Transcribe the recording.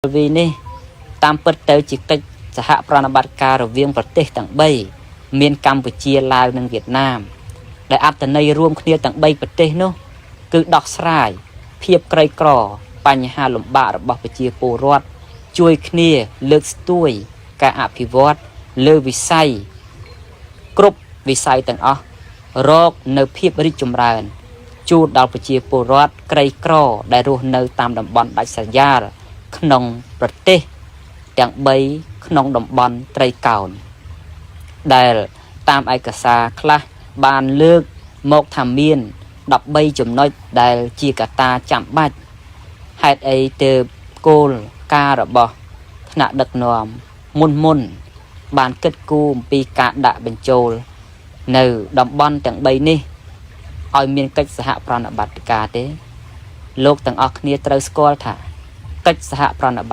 vì nè tam bật tới chỉ cáchសហប្រណបត្តិការរវាងប្រទេសទាំង3មានកម្ពុជាឡាវនិងវៀតណាមដែលអត្ថន័យរួមគ្នាទាំង3ប្រទេសនោះគឺដោះស្រាយភាពក្រីក្របញ្ហាលំបាករបស់ប្រជាពលរដ្ឋជួយគ្នាលើកស្ទួយការអភិវឌ្ឍលើវិស័យគ្រប់វិស័យទាំងអស់រកនៅភាពរីកចម្រើនជូនដល់ប្រជាពលរដ្ឋក្រីក្រដែលរស់នៅតាមតំបន់ដាច់ស្រយាលក្នុងប្រទេសទាំង3ក្នុងតំបន់ត្រីកោណដែលតាមឯកសារខ្លះបានលើកមកថាមាន13ចំណុចដែលជាកត្តាចាំបាច់ហេតុអីទើបគោលការណ៍របស់ថ្នាក់ដឹកនាំមុនបានគិតគូរអំពីការដាក់បញ្ចូលនៅតំបន់ទាំង3នេះឲ្យមានកិច្ចសហប្រតិបត្តិការទេលោកទាំងអស់គ្នាត្រូវស្គាល់ថាកិច្ចសហប្រតិបត្តិ